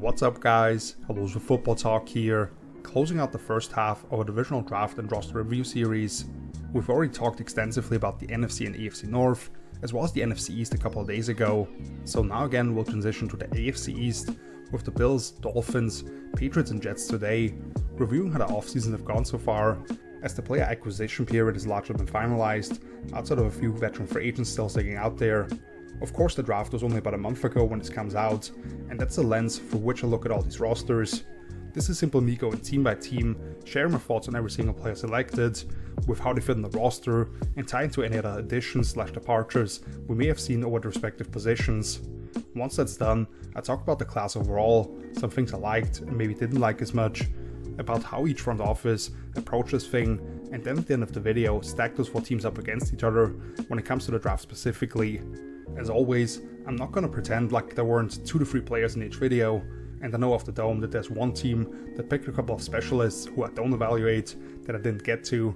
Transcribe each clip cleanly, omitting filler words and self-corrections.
What's up guys, hello for Football Talk here, closing out the first half of a divisional draft and roster review series. We've already talked extensively about the NFC and AFC North, as well as the NFC East a couple of days ago, so now again we'll transition to the AFC East with the Bills, Dolphins, Patriots and Jets today, reviewing how the offseason have gone so far, as the player acquisition period has largely been finalized, outside of a few veteran free agents still sticking out there. Of course the draft was only about a month ago when this comes out, and that's the lens through which I look at all these rosters. This is simply me going team by team, sharing my thoughts on every single player selected, with how they fit in the roster, and tie into any other additions/departures we may have seen over the respective positions. Once that's done, I talk about the class overall, some things I liked and maybe didn't like as much, about how each front office approached this thing, and then at the end of the video stack those four teams up against each other when it comes to the draft specifically. As always, I'm not gonna pretend like there weren't 2 to 3 players in each video, and I know off the dome that there's one team that picked a couple of specialists who I don't evaluate that I didn't get to,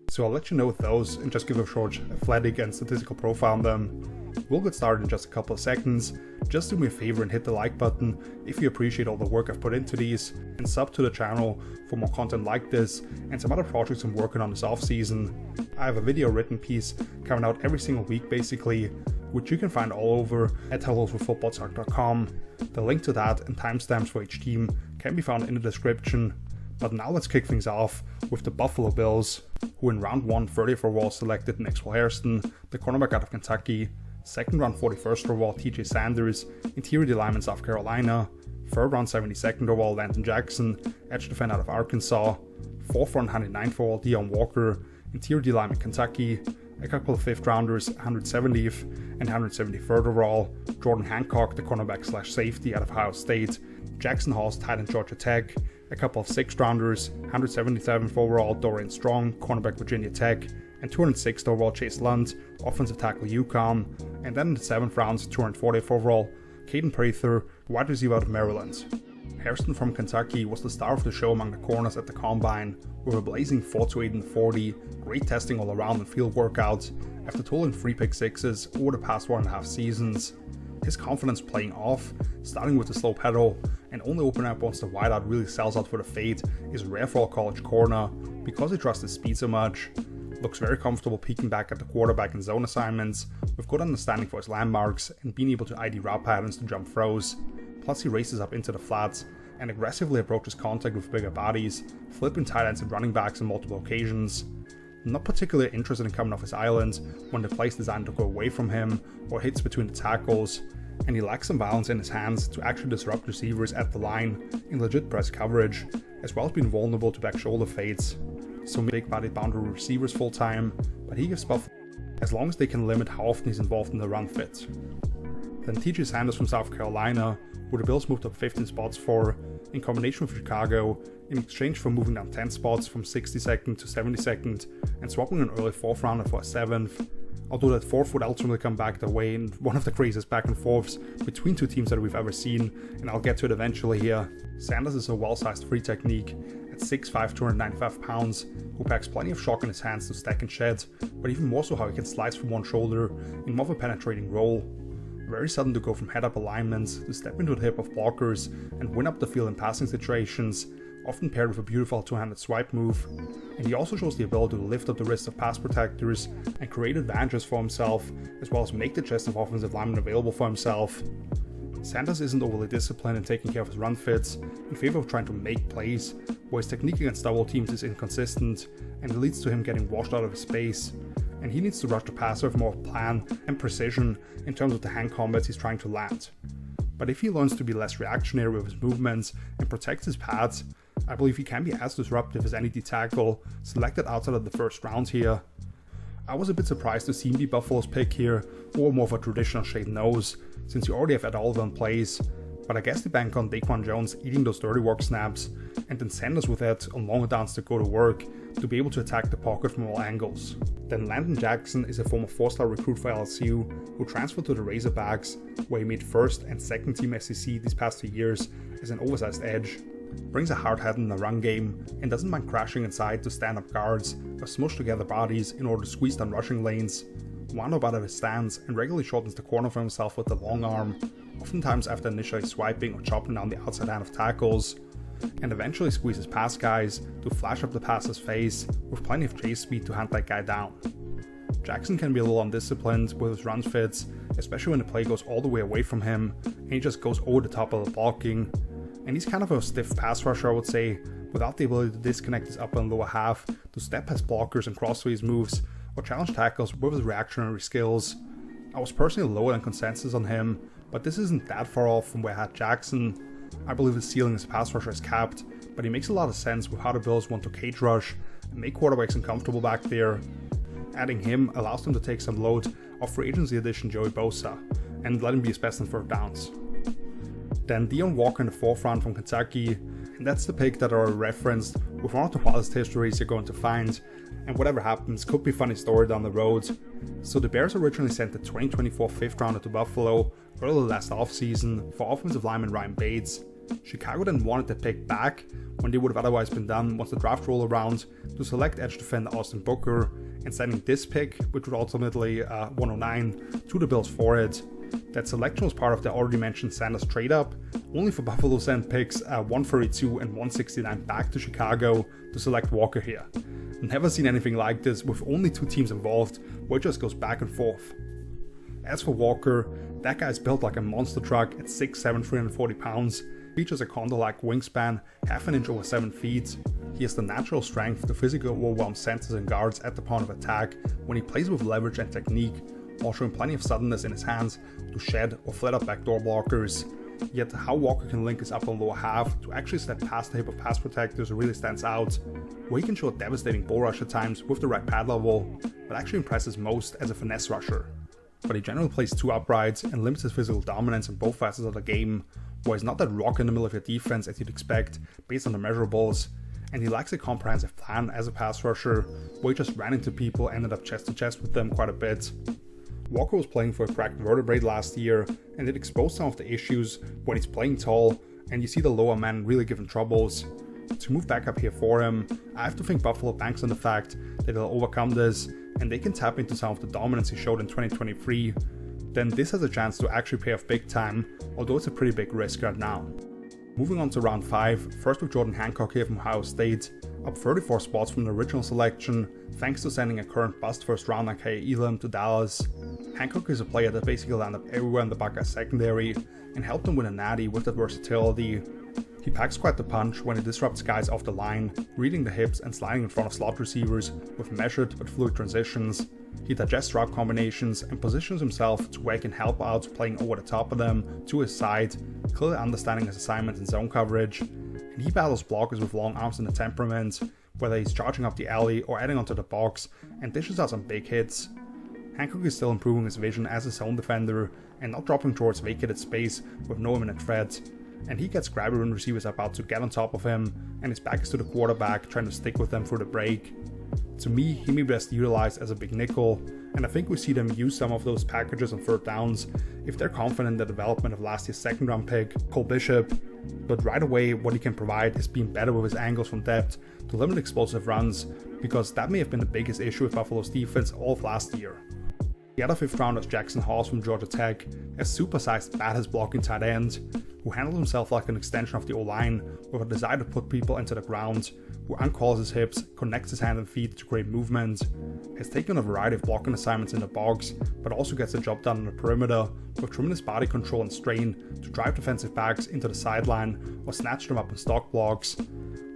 so I'll let you know with those and just give a short athletic and statistical profile on them. We'll get started in just a couple of seconds. Just do me a favor and hit the like button if you appreciate all the work I've put into these, and sub to the channel for more content like this and some other projects I'm working on this offseason. I have a video written piece coming out every single week basically, which you can find all over at helloswithfootballtalk.com. The link to that and timestamps for each team can be found in the description. But now let's kick things off with the Buffalo Bills, who in round 1 30th overall selected Maxwell Hairston, the cornerback out of Kentucky, 2nd round 41st overall TJ Sanders, interior D-lineman South Carolina, 3rd round 72nd overall Landon Jackson, edge defender out of Arkansas, 4th round 109th overall Deion Walker, interior D-lineman Kentucky, a couple of 5th rounders 170th and 173rd overall, Jordan Hancock, the cornerback/safety out of Ohio State, Jackson Hall's tight end Georgia Tech, a couple of 6th rounders 177th overall Dorian Strong, cornerback Virginia Tech, and 206th overall Chase Lunt, offensive tackle UConn, and then in the 7th round 240th overall Caden Prather, wide receiver out of Maryland. Hairston from Kentucky was the star of the show among the corners at the Combine, with a blazing 4.28 in the 40, great testing all around and field workouts, after totaling 3 pick sixes over the past 1.5 seasons. His confidence playing off, starting with the slow pedal, and only opening up once the wideout really sells out for the fade, is rare for a college corner, because he trusts his speed so much. Looks very comfortable peeking back at the quarterback in zone assignments, with good understanding for his landmarks and being able to ID route patterns to jump throws. Plus he races up into the flats and aggressively approaches contact with bigger bodies, flipping tight ends and running backs on multiple occasions. Not particularly interested in coming off his island when the play's designed to go away from him or hits between the tackles, and he lacks some balance in his hands to actually disrupt receivers at the line in legit press coverage, as well as being vulnerable to back shoulder fades. So big-bodied boundary receivers full time, but he gives Buffalo as long as they can limit how often he's involved in the run fit. Then TJ Sanders from South Carolina, who the Bills moved up 15 spots for, in combination with Chicago, in exchange for moving down 10 spots from 62nd to 72nd and swapping an early 4th rounder for a 7th. Although that 4th would ultimately come back their way in one of the craziest back and forths between 2 teams that we've ever seen, and I'll get to it eventually here. Sanders is a well-sized free technique at 6'5", 295 pounds, who packs plenty of shock in his hands to stack and shed, but even more so how he can slice from one shoulder in more of a penetrating role. Very sudden to go from head-up alignments to step into the hip of blockers and win up the field in passing situations, often paired with a beautiful two-handed swipe move. And he also shows the ability to lift up the wrists of pass protectors and create advantages for himself, as well as make the chest of offensive linemen available for himself. Sanders isn't overly disciplined in taking care of his run fits, in favor of trying to make plays, where his technique against double teams is inconsistent, and it leads to him getting washed out of his space. And he needs to rush the passer with more plan and precision in terms of the hand combats he's trying to land. But if he learns to be less reactionary with his movements and protects his pads, I believe he can be as disruptive as any D-tackle selected outside of the 1st round here. I was a bit surprised to see him be Buffalo's pick here, or more of a traditional shade nose, since you already have Ed Oliver in place, but I guess they bank on Daquan Jones eating those dirty work snaps, and then Sanders with Ed on longer downs to go to work to be able to attack the pocket from all angles. Then Landon Jackson is a former 4-star recruit for LSU who transferred to the Razorbacks, where he made 1st and 2nd team SEC these past 2 years as an oversized edge. Brings a hard head in the run game and doesn't mind crashing inside to stand up guards or smush together bodies in order to squeeze down rushing lanes. wound up out of his stance and regularly shortens the corner for himself with the long arm, oftentimes after initially swiping or chopping down the outside hand of tackles, and eventually squeezes past guys to flash up the passer's face with plenty of chase speed to hunt that guy down. Jackson can be a little undisciplined with his run fits, especially when the play goes all the way away from him and he just goes over the top of the blocking, and he's kind of a stiff pass rusher, I would say, without the ability to disconnect his upper and lower half to step past blockers and cross through his moves or challenge tackles with his reactionary skills. I was personally lower than consensus on him, but this isn't that far off from where I had Jackson. I believe his ceiling as a pass rusher is capped, but he makes a lot of sense with how the Bills want to cage rush and make quarterbacks uncomfortable back there. Adding him allows them to take some load off free agency addition Joey Bosa and let him be his best on third downs. Then Dion Walker in the 4th round from Kentucky, and that's the pick that I referenced with one of the wildest histories you're going to find, and whatever happens could be a funny story down the road. So the Bears originally sent the 2024 5th rounder to Buffalo early last offseason for offensive lineman Ryan Bates. Chicago then wanted the pick back when they would have otherwise been done once the draft rolled around to select edge defender Austin Booker, and sending this pick, which would ultimately 109, to the Bills for it. That selection was part of the already mentioned Sanders trade up, only for Buffalo send picks 132 and 169 back to Chicago to select Walker here. Never seen anything like this with only 2 teams involved, where it just goes back and forth. As for Walker, that guy's built like a monster truck at 6'7", 340 pounds, features a Condor-like wingspan, half an inch over 7 feet. He has the natural strength to physically overwhelm centers and guards at the point of attack when he plays with leverage and technique, while showing plenty of suddenness in his hands to shed or flat out backdoor blockers. Yet how Walker can link his upper and lower half to actually step past the hip of pass protectors really stands out, where he can show a devastating bull rush at times with the right pad level, but actually impresses most as a finesse rusher. But he generally plays too upright and limits his physical dominance in both facets of the game, where he's not that rock in the middle of your defense as you'd expect based on the measurables, and he lacks a comprehensive plan as a pass rusher, where he just ran into people and ended up chest to chest with them quite a bit. Walker was playing for a cracked vertebrae last year, and it exposed some of the issues when he's playing tall, and you see the lower man really give him troubles. To move back up here for him, I have to think Buffalo banks on the fact that they'll overcome this, and they can tap into some of the dominance he showed in 2023. Then this has a chance to actually pay off big time, although it's a pretty big risk right now. Moving on to round 5, first with Jordan Hancock here from Ohio State, up 34 spots from the original selection, thanks to sending a current bust first round like Kay Elam to Dallas. Hancock is a player that basically landed up everywhere in the Buckeyes secondary and helped them win a natty with that versatility. He packs quite the punch when he disrupts guys off the line, reading the hips and sliding in front of slot receivers with measured but fluid transitions. He digests route combinations and positions himself to where he can help out playing over the top of them to his side, clearly understanding his assignment in zone coverage. And he battles blockers with long arms and a temperament, whether he's charging up the alley or adding onto the box, and dishes out some big hits. Hancock is still improving his vision as a zone defender and not dropping towards vacated space with no imminent threat. And he gets grabby when receivers are about to get on top of him, and his back is to the quarterback trying to stick with them through the break. To me, he may be best utilized as a big nickel, and I think we see them use some of those packages on third downs if they're confident in the development of last year's 2nd round pick, Cole Bishop. But right away, what he can provide is being better with his angles from depth to limit explosive runs, because that may have been the biggest issue with Buffalo's defense all of last year. The other 5th rounder is Jackson Hawes from Georgia Tech, a supersized badass blocking tight end, who handled himself like an extension of the O-line with a desire to put people into the ground, who uncalls his hips, connects his hand and feet to create movement, has taken a variety of blocking assignments in the box, but also gets the job done on the perimeter with tremendous body control and strain to drive defensive backs into the sideline or snatch them up in stock blocks.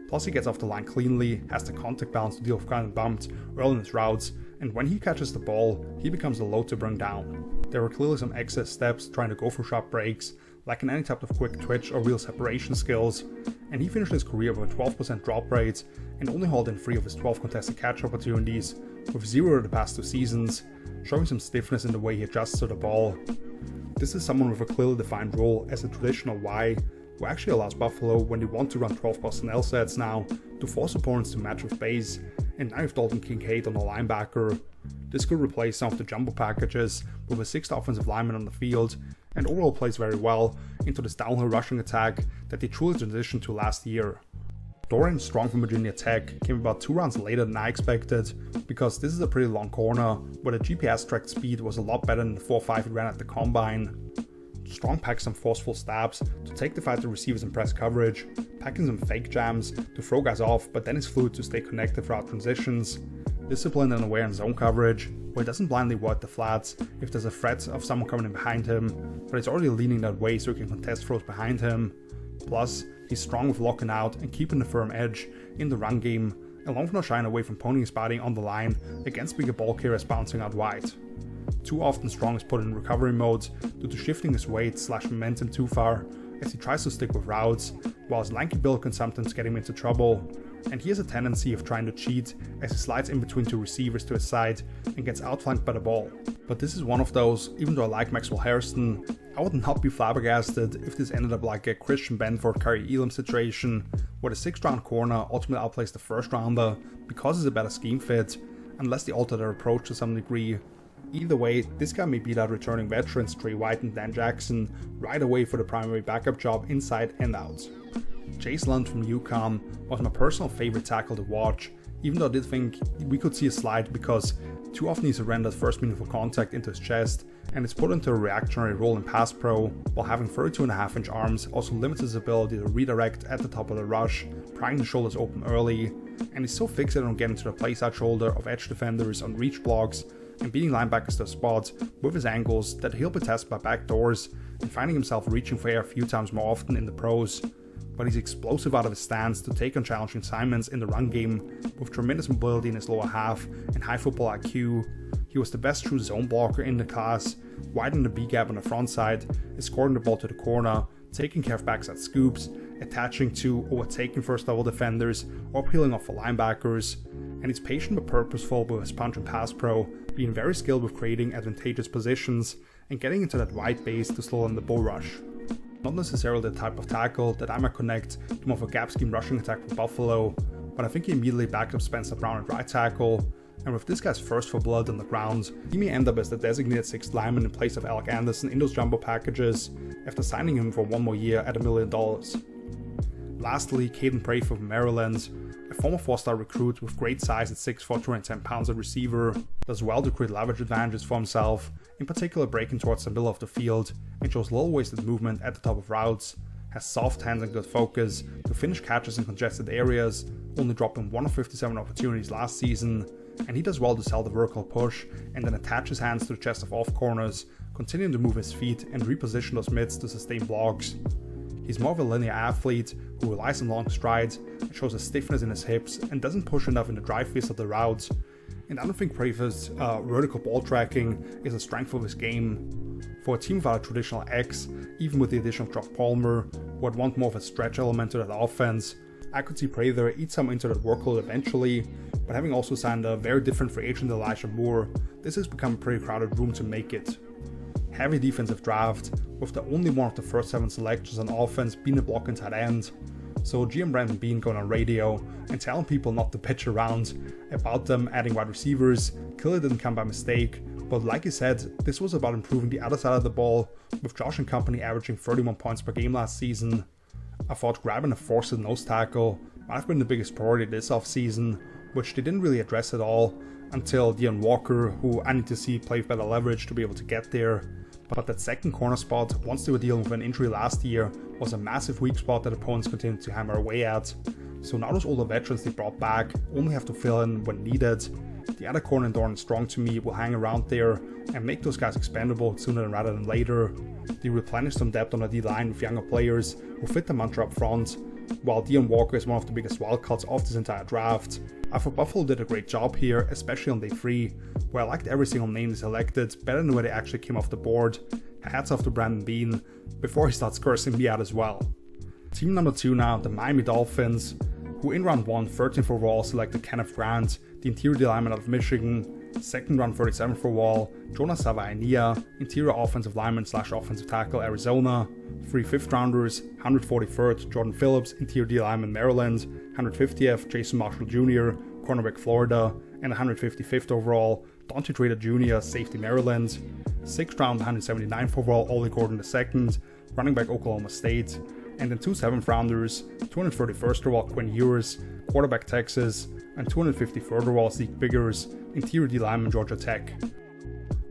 Plus he gets off the line cleanly, has the contact balance to deal with getting bumped early in his routes, and when he catches the ball, he becomes a load to bring down. There were clearly some excess steps trying to go for sharp breaks, lacking any type of quick twitch or real separation skills, and he finished his career with a 12% drop rate and only hauled in 3 of his 12 contested catch opportunities, with 0 of the past 2 seasons, showing some stiffness in the way he adjusts to the ball. This is someone with a clearly defined role as a traditional Y, who actually allows Buffalo, when they want to run 12 personnel sets now, to force opponents to match with base, and now with Dalton Kincaid on the linebacker. This could replace some of the jumbo packages with a 6th offensive lineman on the field, and overall plays very well into this downhill rushing attack that they truly transitioned to last year. Dorian Strong from Virginia Tech came about 2 rounds later than I expected, because this is a pretty long corner where the GPS tracked speed was a lot better than the 4.5 he ran at the combine. Strong packs some forceful stabs to take the fight to receivers in press coverage, packing some fake jams to throw guys off, but then is fluid to stay connected throughout transitions. Disciplined and aware in zone coverage, where he doesn't blindly avoid the flats if there's a threat of someone coming in behind him, but he's already leaning that way so he can contest throws behind him. Plus, he's strong with locking out and keeping the firm edge in the run game, along with not shying away from ponying his body on the line against bigger ball carriers bouncing out wide. Too often Strong is put in recovery mode due to shifting his weight / momentum too far as he tries to stick with routes, while his lanky build can sometimes get him into trouble, and he has a tendency of trying to cheat as he slides in between 2 receivers to his side and gets outflanked by the ball. But this is one of those, even though I like Maxwell Hairston, I would not be flabbergasted if this ended up like a Christian Benford Kyrie Elam situation, where the 6th round corner ultimately outplays the 1st rounder because it's a better scheme fit, unless they alter their approach to some degree. Either way, this guy may beat out returning veterans Trey White and Dan Jackson right away for the primary backup job inside and out. Chase Lund from UConn was my personal favorite tackle to watch, even though I did think we could see a slide because too often he surrendered first meaningful contact into his chest, and is put into a reactionary role in pass pro, while having 32.5-inch arms also limits his ability to redirect at the top of the rush, prying the shoulders open early, and he's so fixated on getting to the play side shoulder of edge defenders on reach blocks and beating linebackers to spots with his angles that he'll be tested by back doors and finding himself reaching for air a few times more often in the pros. But he's explosive out of his stance to take on challenging assignments in the run game with tremendous mobility in his lower half and high football IQ. He was the best true zone blocker in the class, widening the B gap on the front side, escorting the ball to the corner, taking care of backside scoops, attaching to or overtaking first level defenders, or peeling off for linebackers, and he's patient but purposeful with his punch and pass pro, being very skilled with creating advantageous positions and getting into that wide base to slow down the bull rush. Not necessarily the type of tackle that I might connect to more of a gap scheme rushing attack for Buffalo, but I think he immediately backed up Spencer Brown at right tackle, and with this guy's first for blood on the ground, he may end up as the designated 6th lineman in place of Alec Anderson in those jumbo packages after signing him for 1 more year at $1 million. Lastly, Caden Prather from Maryland, a former 4-star recruit with great size at 6'4", 210 pounds at receiver, does well to create leverage advantages for himself, in particular breaking towards the middle of the field, and shows low wasted movement at the top of routes, has soft hands and good focus to finish catches in congested areas, only dropping 1 of 57 opportunities last season, and he does well to sell the vertical push and then attach his hands to the chest of off corners, continuing to move his feet and reposition those mids to sustain blocks. He's more of a linear athlete who relies on long strides and shows a stiffness in his hips and doesn't push enough in the drive phase of the routes. And I don't think Prather's vertical ball tracking is a strength of his game. For a team without a traditional X, even with the addition of Josh Palmer, who would want more of a stretch element to that offense, I could see Prather eat some into that workload eventually, but having also signed a very different free agent Elijah Moore, this has become a pretty crowded room to make it. Heavy defensive draft, with the only one of the first 7 selections on offense being a blocking tight end. So GM Brandon Bean going on radio and telling people not to pitch around about them adding wide receivers clearly didn't come by mistake, but like he said, this was about improving the other side of the ball, with Josh and company averaging 31 points per game last season. I thought grabbing a forced nose tackle might have been the biggest priority this offseason, which they didn't really address at all until Deon Walker, who I need to see play with better leverage to be able to get there. But that second corner spot, once they were dealing with an injury last year, was a massive weak spot that opponents continued to hammer away at. So now those older veterans they brought back only have to fill in when needed. The other corner in Dorian Strong to me will hang around there and make those guys expendable sooner rather than later. They replenish some depth on the D-line with younger players who fit the mantra up front, while Deon Walker is one of the biggest wildcards of this entire draft. I thought Buffalo did a great job here, especially on day 3, where I liked every single name they selected better than where they actually came off the board. Hats off to Brandon Bean, before he starts cursing me out as well. Team number 2 now, the Miami Dolphins, who in round 1, 13th overall selected Kenneth Grant, the interior D-lineman out of Michigan, 2nd round 37th overall, Jonas Savaiania, interior offensive lineman / offensive tackle Arizona, 3 5th rounders, 143rd Jordan Phillips, interior D-lineman Maryland, 150th Jason Marshall Jr., cornerback Florida, and 155th overall Dante Trader Jr., safety Maryland, 6th round 179th overall Ollie Gordon II, running back Oklahoma State, and then 2 7th rounders, 231st overall Quinn Ewers, quarterback Texas, and 253rd overall Zeke Biggers, interior D lineman Georgia Tech.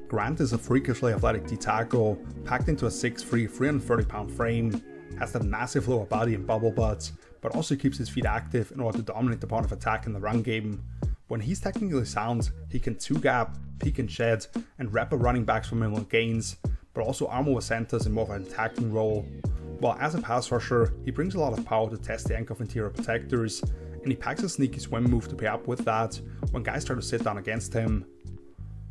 Grant is a freakishly athletic D tackle, packed into a 6'3", 330-pound frame, has that massive lower body and bubble butt, but also keeps his feet active in order to dominate the point of attack in the run game. When he's technically sound, he can 2-gap, peek and shed, and wrap up running backs for minimal gains, but also arm over centers in more of an attacking role. While as a pass rusher, he brings a lot of power to test the ankle of interior protectors, and he packs a sneaky swim move to pay up with that when guys try to sit down against him.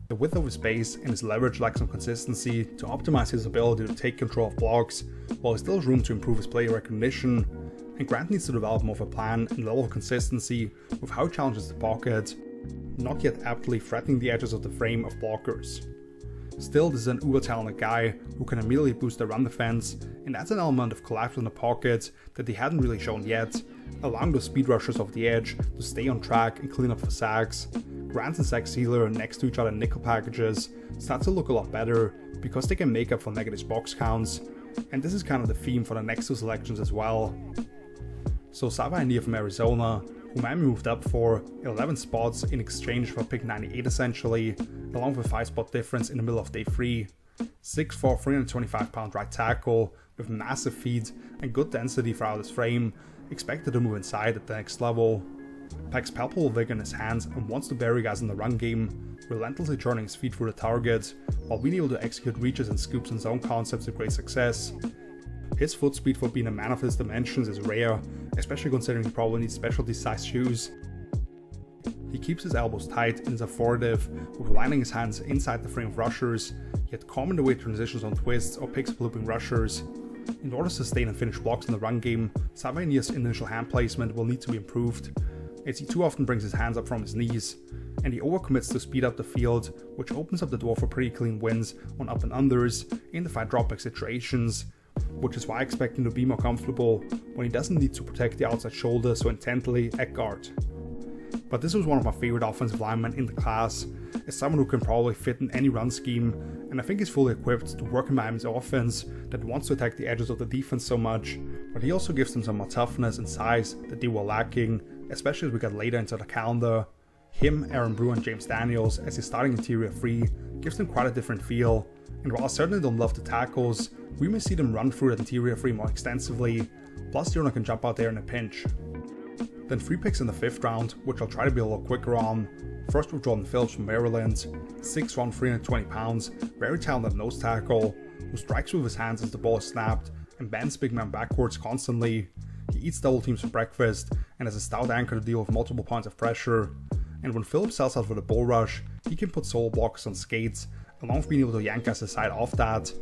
The width of his base and his leverage lack some consistency to optimize his ability to take control of blocks, while he still has room to improve his play recognition, and Grant needs to develop more of a plan and level of consistency with how he challenges the pocket, not yet aptly threatening the edges of the frame of blockers. Still, this is an uber talented guy who can immediately boost the run defense, and adds an element of collapse in the pocket that he hadn't really shown yet, allowing those speed rushers off the edge to stay on track and clean up for sacks. Grant and Zach Sealer next to each other in nickel packages start to look a lot better because they can make up for negative box counts, and this is kind of the theme for the next 2 selections as well. So Savainia from Arizona, who Miami moved up for 11 spots in exchange for pick 98 essentially, along with a 5-spot difference in the middle of day 3. 6'4", 325-pound right tackle with massive feet and good density throughout his frame, expected to move inside at the next level. Packs palpable vigor in his hands and wants to bury guys in the run game, relentlessly churning his feet through the target, while being able to execute reaches and scoops and zone concepts with great success. His foot speed for being a man of his dimensions is rare, especially considering he probably needs specialty sized shoes. He keeps his elbows tight and is authoritative, with lining his hands inside the frame of rushers, yet calm in the way he transitions on twists or picks up looping rushers. In order to sustain and finish blocks in the run game, Savania's initial hand placement will need to be improved, as he too often brings his hands up from his knees, and he overcommits to speed up the field, which opens up the door for pretty clean wins on up and unders in the fight dropback situations, which is why I expect him to be more comfortable when he doesn't need to protect the outside shoulder so intently at guard. But this was one of my favorite offensive linemen in the class, as someone who can probably fit in any run scheme, and I think he's fully equipped to work in Miami's offense that wants to attack the edges of the defense so much, but he also gives them some more toughness and size that they were lacking, especially as we got later into the calendar. Him, Aaron Brewer, and James Daniels as his starting interior 3 gives them quite a different feel, and while I certainly don't love the tackles, we may see them run through that interior 3 more extensively, plus Diorno can jump out there in a pinch. Then 3 picks in the 5th round, which I'll try to be a little quicker on. First with Jordan Phillips from Maryland, 6'1", 320 pounds, very talented nose tackle, who strikes with his hands as the ball is snapped and bends big men backwards constantly. He eats double teams for breakfast and has a stout anchor to deal with multiple points of pressure. And when Phillips sells out for the bull rush, he can put solo blockers on skates, along with being able to yank guys aside off that.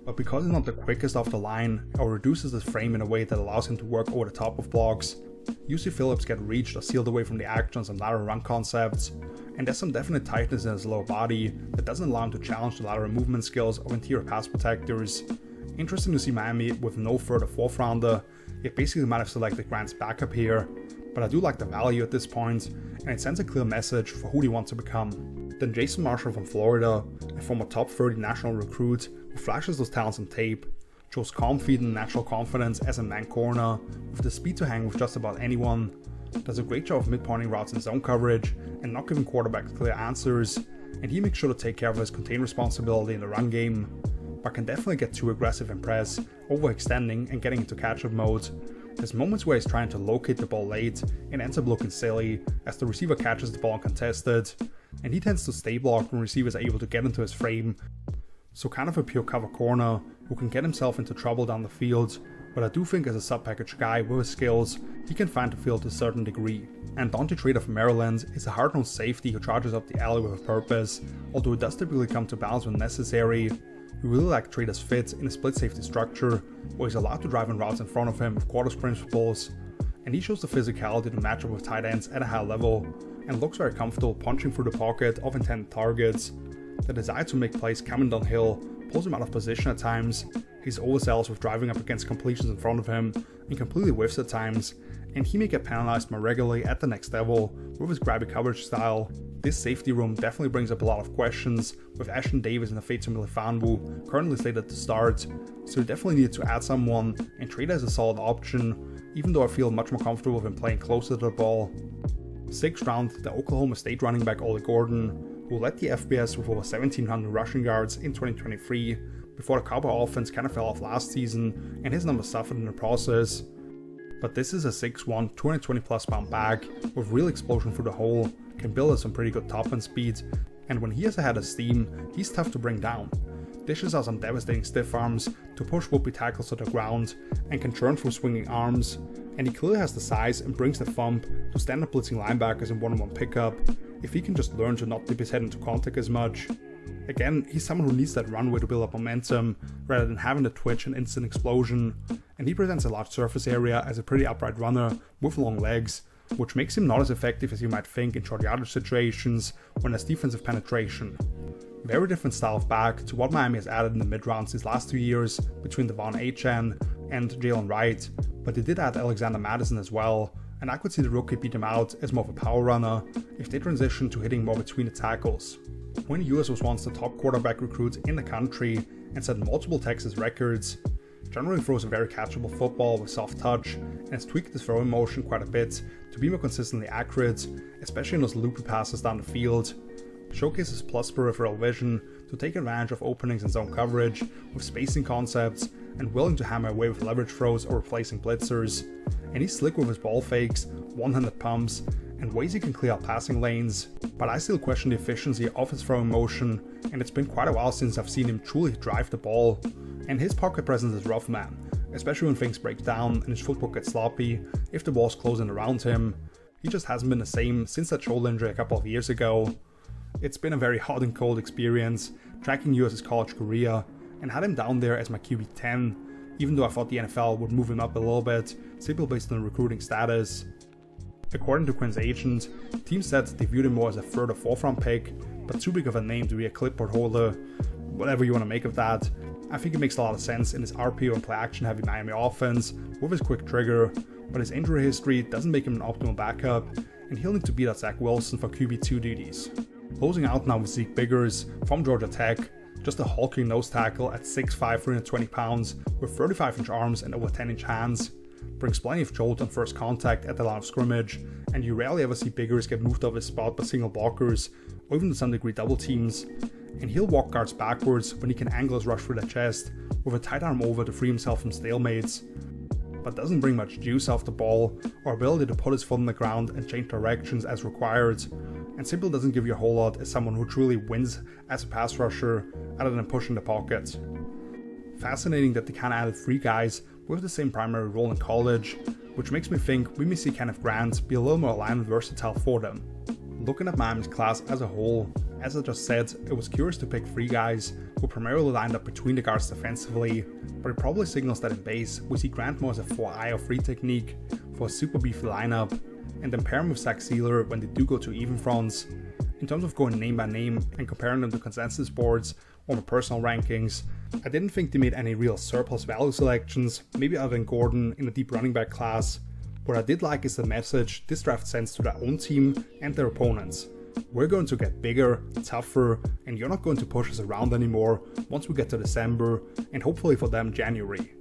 But because he's not the quickest off the line, or reduces his frame in a way that allows him to work over the top of blocks, you see Phillips get reached or sealed away from the actions and lateral run concepts, and there's some definite tightness in his lower body that doesn't allow him to challenge the lateral movement skills of interior pass protectors. Interesting to see Miami with no further 4th rounder, it basically might have selected Grant's backup here, but I do like the value at this point, and it sends a clear message for who he wants to become. Then Jason Marshall from Florida, a former top 30 national recruit who flashes those talents on tape, shows calm feet and natural confidence as a man corner, with the speed to hang with just about anyone, does a great job of mid-pointing routes in zone coverage and not giving quarterbacks clear answers, and he makes sure to take care of his contain responsibility in the run game, but can definitely get too aggressive in press, overextending and getting into catch-up mode. There's moments where he's trying to locate the ball late and ends up looking silly as the receiver catches the ball uncontested, and he tends to stay blocked when receivers are able to get into his frame, so kind of a pure cover corner who can get himself into trouble down the field, but I do think as a sub-package guy with his skills, he can find the field to a certain degree. And Dante Trader from Maryland is a hard-nosed safety who charges up the alley with a purpose, although it does typically come to balance when necessary. We really like Trader's fit in a split safety structure, where he's allowed to drive in routes in front of him with quarters principles, and he shows the physicality to match up with tight ends at a high level, and looks very comfortable punching through the pocket of intended targets. The desire to make plays coming downhill pulls him out of position at times, he's overzealous with driving up against completions in front of him, and completely whiffs at times, and he may get penalized more regularly at the next level with his grabby coverage style. This safety room definitely brings up a lot of questions, with Ashton Davis and Afetu Melifonwu currently slated to start, so you definitely need to add someone and trade as a solid option, even though I feel much more comfortable with him playing closer to the ball. 6th round, the Oklahoma State running back Ollie Gordon, who led the FBS with over 1,700 rushing yards in 2023, before the Cowboy offense kind of fell off last season and his numbers suffered in the process. But this is a 6'1", 220 plus pound back with real explosion through the hole, can build at some pretty good top end speed, and when he has a head of steam, he's tough to bring down. Dishes out some devastating stiff arms to push would-be tackles to the ground, and can churn through swinging arms, and he clearly has the size and brings the thump to stand up blitzing linebackers in one-on-one pickup, if he can just learn to not dip his head into contact as much. Again, he's someone who needs that runway to build up momentum, rather than having the twitch and instant explosion, and he presents a large surface area as a pretty upright runner with long legs, which makes him not as effective as you might think in short yardage situations when there's defensive penetration. Very different style of back to what Miami has added in the mid-rounds these last 2 years between Devon Achane and Jalen Wright, but they did add Alexander Madison as well, and I could see the rookie beat him out as more of a power runner if they transition to hitting more between the tackles. When Ewers was once the top quarterback recruit in the country and set multiple Texas records, generally throws a very catchable football with soft touch and has tweaked his throwing motion quite a bit to be more consistently accurate, especially in those loopy passes down the field. Showcases plus peripheral vision to take advantage of openings in zone coverage with spacing concepts and willing to hammer away with leverage throws or replacing blitzers. And he's slick with his ball fakes, one-handed pumps, and ways he can clear out passing lanes, but I still question the efficiency of his throwing motion, and it's been quite a while since I've seen him truly drive the ball. And his pocket presence is rough, man, especially when things break down and his footwork gets sloppy if the ball's closing around him. He just hasn't been the same since that shoulder injury a couple of years ago. It's been a very hot and cold experience tracking Ewers' college career, and had him down there as my QB 10, even though I thought the NFL would move him up a little bit, simply based on recruiting status. According to Quinn's agent, teams said they viewed him more as a 3rd or 4th round pick, but too big of a name to be a clipboard holder. Whatever you want to make of that, I think it makes a lot of sense in his RPO and play action heavy Miami offense with his quick trigger, but his injury history doesn't make him an optimal backup, and he'll need to beat out Zach Wilson for QB2 duties. Closing out now with Zeke Biggers from Georgia Tech, just a hulking nose tackle at 6'5", 320 pounds with 35-inch arms and over 10-inch hands. Brings plenty of jolt on first contact at the line of scrimmage, and you rarely ever see Biggers get moved off his spot by single blockers, or even to some degree double teams, and he'll walk guards backwards when he can angle his rush through the chest with a tight arm over to free himself from stalemates, but doesn't bring much juice off the ball or ability to put his foot on the ground and change directions as required, and simply doesn't give you a whole lot as someone who truly wins as a pass rusher other than pushing the pocket. Fascinating that they kinda added 3 guys with the same primary role in college, which makes me think we may see Kenneth Grant be a little more aligned and versatile for them. Looking at Miami's class as a whole, as I just said, it was curious to pick 3 guys who primarily lined up between the guards defensively, but it probably signals that in base we see Grant more as a 4-eye or 3 technique for a super beefy lineup, and then pair him with Zach Sealer when they do go to even fronts. In terms of going name by name and comparing them to consensus boards or my personal rankings, I didn't think they made any real surplus value selections, maybe other than Gordon in the deep running back class. What I did like is the message this draft sends to their own team and their opponents. We're going to get bigger, tougher, and you're not going to push us around anymore once we get to December, and hopefully for them January.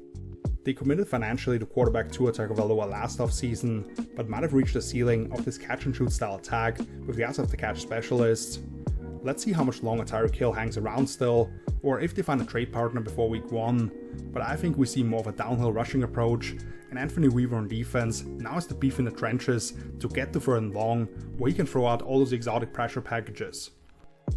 They committed financially to quarterback Tua Tagovailoa last offseason, but might have reached the ceiling of this catch-and-shoot style attack with the out-of-the-catch specialists. Let's see how much longer Tyreek Hill hangs around still, or if they find a trade partner before week 1, but I think we see more of a downhill rushing approach, and Anthony Weaver on defense now has the beef in the trenches to get to 3rd and long, where he can throw out all those exotic pressure packages.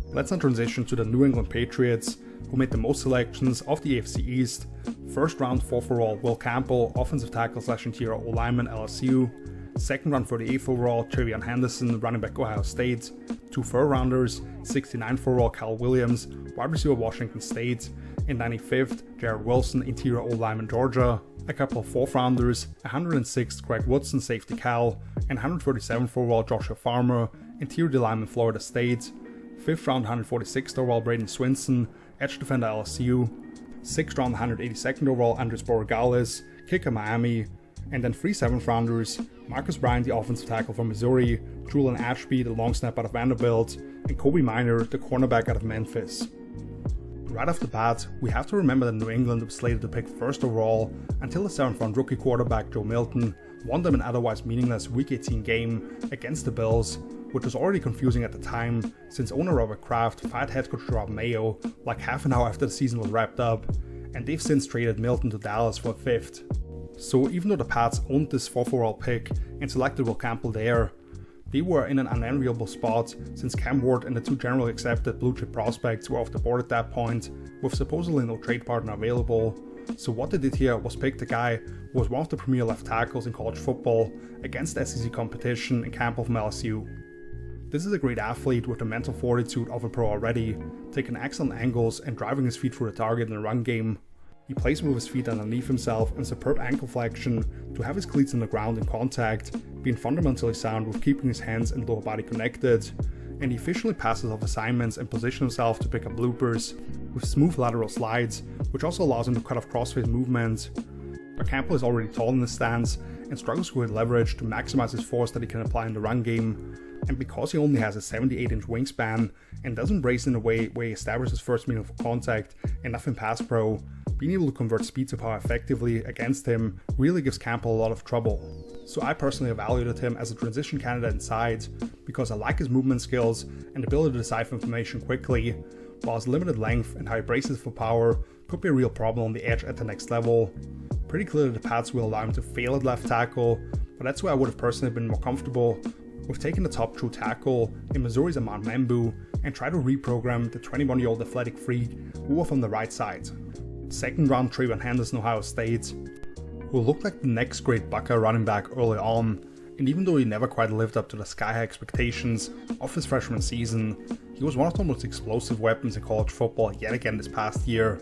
Let's now transition to the New England Patriots, who made the most selections of the AFC East. 1st round 4th overall Will Campbell, offensive tackle / interior O-lineman LSU. 2nd round 48th overall Trevion Henderson, running back Ohio State. 2 3rd rounders, 69th overall Cal Williams, wide receiver Washington State. And 95th, Jared Wilson, interior O-lineman Georgia. A couple of 4th rounders, 106th Greg Woodson, safety Cal, and 137th overall Joshua Farmer, interior D-lineman Florida State. 5th round 146th overall Braden Swinson, edge defender LSU. 6th round 182nd overall Andres Borregales, kicker Miami. And then 3 7th rounders, Marcus Bryant, the offensive tackle from Missouri, Julian Ashby, the long snap out of Vanderbilt, and Kobe Minor, the cornerback out of Memphis. Right off the bat, we have to remember that New England was slated to pick first overall until the 7th round rookie quarterback Joe Milton won them an otherwise meaningless Week 18 game against the Bills, which was already confusing at the time since owner Robert Kraft fired head coach Rob Mayo like half an hour after the season was wrapped up, and they've since traded Milton to Dallas for a 5th. So even though the Pats owned this 4th overall pick and selected Will Campbell there, they were in an unenviable spot since Cam Ward and the 2 generally accepted blue chip prospects were off the board at that point, with supposedly no trade partner available. So what they did here was pick the guy who was one of the premier left tackles in college football against SEC competition in Campbell from LSU. This is a great athlete with the mental fortitude of a pro already, taking excellent angles and driving his feet through the target in the run game. He plays with his feet underneath himself and superb ankle flexion to have his cleats in the ground in contact, being fundamentally sound with keeping his hands and lower body connected, and he efficiently passes off assignments and positions himself to pick up bloopers, with smooth lateral slides, which also allows him to cut off crossface movement. But Campbell is already tall in his stance and struggles with leverage to maximize his force that he can apply in the run game, and because he only has a 78-inch wingspan and doesn't brace in a way where he establishes first meaningful contact enough in pass pro, being able to convert speed to power effectively against him really gives Campbell a lot of trouble. So I personally evaluated him as a transition candidate inside because I like his movement skills and ability to decipher information quickly, while his limited length and how he braces for power could be a real problem on the edge at the next level. Pretty clearly the Pats will allow him to fail at left tackle, but that's where I would have personally been more comfortable with taking the top true tackle in Missouri's Amon Membu and try to reprogram the 21-year-old athletic freak over from the right side. 2nd round Trayvon Henderson, Ohio State, who looked like the next great Buckeye running back early on, and even though he never quite lived up to the sky-high expectations of his freshman season, he was one of the most explosive weapons in college football yet again this past year.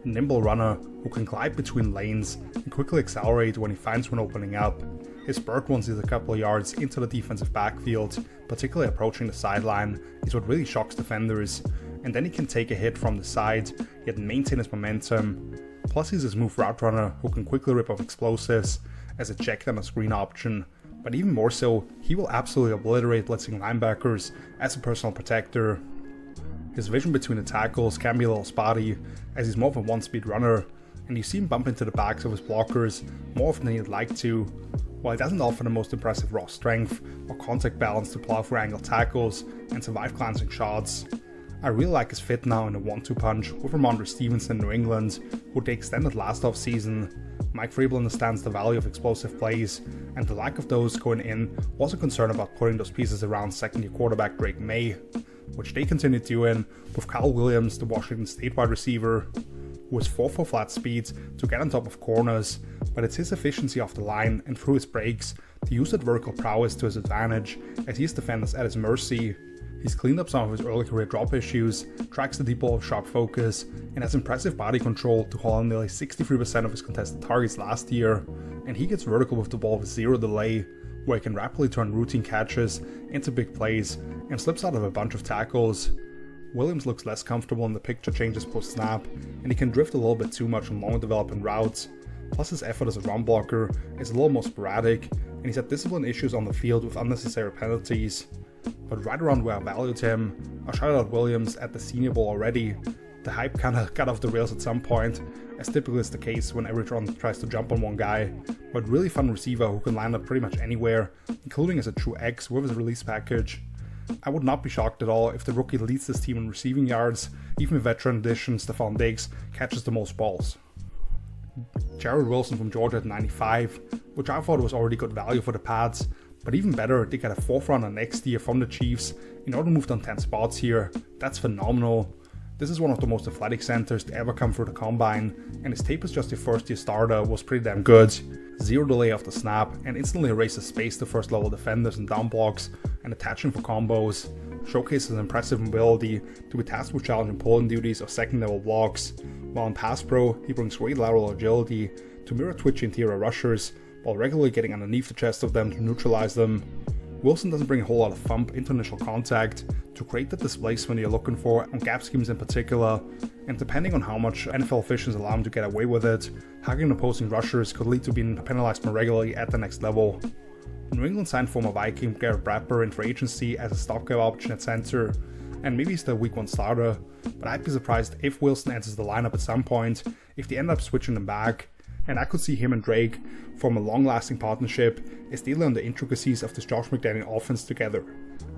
A nimble runner who can glide between lanes and quickly accelerate when he finds one opening up. His spurt once he's a couple of yards into the defensive backfield, particularly approaching the sideline, is what really shocks defenders, and then he can take a hit from the side, yet maintain his momentum. Plus he's a smooth route runner who can quickly rip off explosives as a check down a screen option, but even more so, he will absolutely obliterate blitzing linebackers as a personal protector. His vision between the tackles can be a little spotty, as he's more of a one-speed runner, and you see him bump into the backs of his blockers more often than he'd like to. While he doesn't offer the most impressive raw strength or contact balance to plow through angled tackles and survive glancing shots, I really like his fit now in the 1-2 punch with Ramondre Stevenson in New England, who they extended last offseason. Mike Vrabel understands the value of explosive plays, and the lack of those going in was a concern about putting those pieces around second-year quarterback Drake May, which they continued doing with Kyle Williams, the Washington State wide receiver, who has 4-4 flat speed to get on top of corners, but it's his efficiency off the line and through his breaks to use that vertical prowess to his advantage as he has defenders at his mercy. He's cleaned up some of his early career drop issues, tracks the deep ball with sharp focus, and has impressive body control to haul in nearly 63% of his contested targets last year, and he gets vertical with the ball with zero delay, where he can rapidly turn routine catches into big plays and slips out of a bunch of tackles. Williams looks less comfortable in the picture changes post-snap, and he can drift a little bit too much on long developing routes. Plus his effort as a run blocker is a little more sporadic, and he's had discipline issues on the field with unnecessary penalties. But right around where I valued him, I shouted out Williams at the Senior Bowl already. The hype kinda got off the rails at some point, as typically is the case when every round tries to jump on one guy, but really fun receiver who can land up pretty much anywhere, including as a true X with his release package. I would not be shocked at all if the rookie leads this team in receiving yards, even if veteran addition Stephon Diggs catches the most balls. Jared Wilson from Georgia at 95, which I thought was already good value for the Pats, but even better, they get a 4th rounder next year from the Chiefs in order to move down 10 spots here. That's phenomenal. This is one of the most athletic centers to ever come through the combine, and his tape as just a first-year starter was pretty damn good. Zero delay off the snap, and instantly erases space to first-level defenders and down blocks, and attaching for combos. Showcases an impressive ability to be tasked with challenging pulling duties or second-level blocks, while in pass pro, he brings great lateral agility to mirror twitch interior rushers, while regularly getting underneath the chest of them to neutralize them. Wilson doesn't bring a whole lot of thump into initial contact to create the displacement you're looking for on gap schemes in particular, and depending on how much NFL officials allow him to get away with it, hugging opposing rushers could lead to being penalized more regularly at the next level. New England signed former Viking Garrett Bradbury in free agency as a stopgap option at center, and maybe he's the week 1 starter, but I'd be surprised if Wilson enters the lineup at some point if they end up switching them back, and I could see him and Drake form a long-lasting partnership as they learn the intricacies of this Josh McDaniel offense together.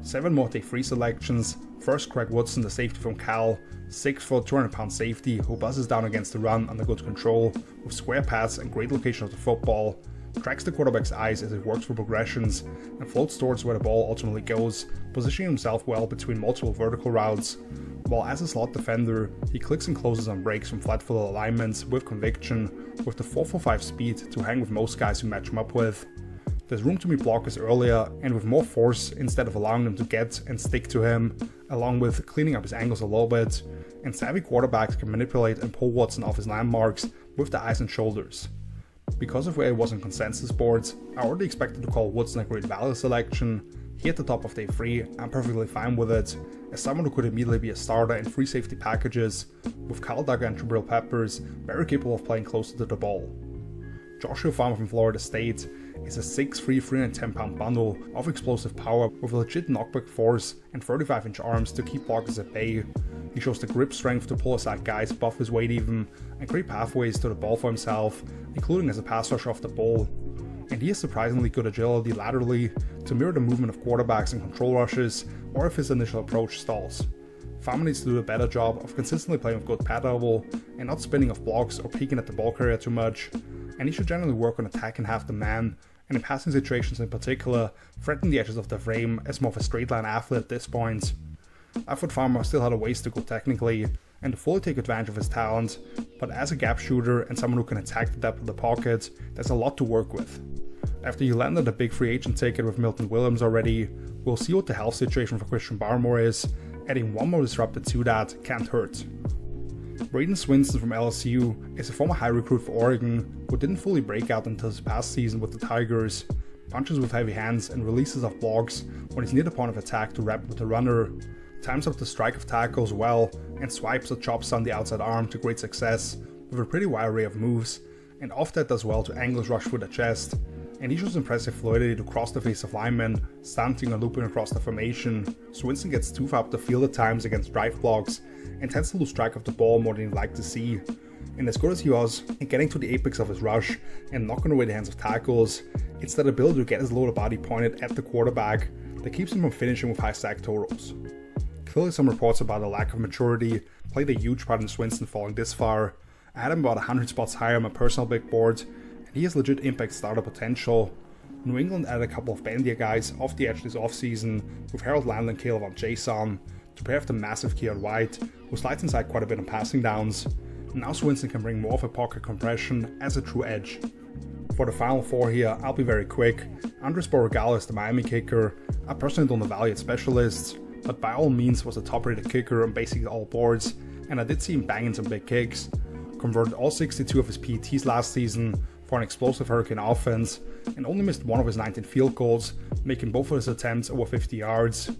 7 more day 3 selections, first Craig Woodson, the safety from Cal, 6'4", 200-pound safety who buzzes down against the run under good control, with square paths and great location of the football, tracks the quarterback's eyes as it works for progressions, and floats towards where the ball ultimately goes, positioning himself well between multiple vertical routes, while as a slot defender, he clicks and closes on breaks from flat-footed alignments with conviction, with the 4.45 speed to hang with most guys who match him up with. There's room to meet blockers earlier and with more force instead of allowing them to get and stick to him, along with cleaning up his angles a little bit, and savvy quarterbacks can manipulate and pull Watson off his landmarks with the eyes and shoulders. Because of where he was in consensus boards, I already expected to call Woodson a great value selection. He at the top of day 3, I'm perfectly fine with it, as someone who could immediately be a starter in free safety packages, with Kyle Duggar and Jabril Peppers very capable of playing closer to the ball. Joshua Farmer from Florida State is a 6'3", 310-pound bundle of explosive power with legit knockback force and 35-inch arms to keep blockers at bay. He shows the grip strength to pull aside guys above his weight even, and great pathways to the ball for himself, including as a pass rusher off the ball. And he has surprisingly good agility laterally to mirror the movement of quarterbacks in control rushes or if his initial approach stalls. Farmer needs to do a better job of consistently playing with good pad level and not spinning off blocks or peeking at the ball carrier too much, and he should generally work on attacking half the man, and in passing situations in particular, threaten the edges of the frame as more of a straight line athlete at this point. I thought Farmer still had a ways to go technically, and to fully take advantage of his talent, but as a gap shooter and someone who can attack the depth of the pocket, there's a lot to work with. After you landed a big free agent ticket with Milton Williams already, we'll see what the health situation for Christian Barmore is. Adding one more disruptor to that can't hurt. Braden Swinson from LSU is a former high recruit for Oregon who didn't fully break out until his past season with the Tigers, punches with heavy hands and releases off blocks when he's near the point of attack to wrap with the runner, times up the strike of tackles well, and swipes or chops on the outside arm to great success with a pretty wide array of moves, and off that does well to angle his rush through the chest, and he shows impressive fluidity to cross the face of linemen, stunting or looping across the formation. Swinson gets too far up the field at times against drive blocks, and tends to lose track of the ball more than you'd like to see. And as good as he was in getting to the apex of his rush and knocking away the hands of tackles, it's that ability to get his lower body pointed at the quarterback that keeps him from finishing with high sack totals. Clearly some reports about a lack of maturity played a huge part in Swinson falling this far. I had him about 100 spots higher on my personal big board, and he has legit impact starter potential. New England added a couple of bandier guys off the edge this offseason with Harold Landry and Caleb on Jason to pair with the massive Keon White, who slides inside quite a bit on passing downs. Now Swinson can bring more of a pocket compression as a true edge. For the final 4 here, I'll be very quick. Andres Borregales is the Miami kicker. I personally don't evaluate specialists, but by all means was a top rated kicker on basically all boards, and I did see him banging some big kicks. Converted all 62 of his PATs last season for an explosive Hurricane offense, and only missed one of his 19 field goals, making both of his attempts over 50 yards.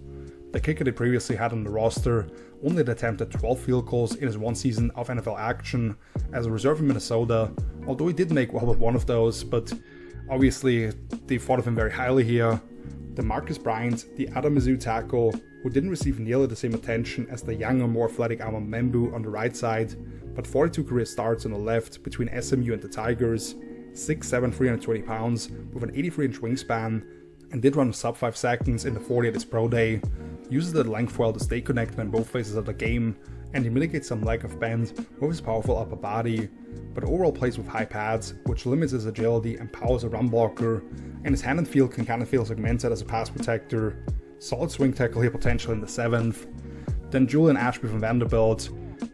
The kicker they previously had on the roster only had attempted 12 field goals in his one season of NFL action as a reserve in Minnesota, although he did make well with one of those, but obviously they thought of him very highly here. DeMarcus Bryant, the Adam Mizzou tackle, who didn't receive nearly the same attention as the younger, more athletic Alman Membu on the right side, but 42 career starts on the left between SMU and the Tigers, 6'7", 320 pounds, with an 83-inch wingspan, and did run sub 5 seconds in the 40 at his pro day, uses the length well to stay connected in both phases of the game, and he mitigates some lack of bend with his powerful upper body, but overall plays with high pads, which limits his agility and power as a run blocker, and his hand and field can kind of feel segmented as a pass protector. Solid swing tackle here potential in the 7th. Then Julian Ashby from Vanderbilt.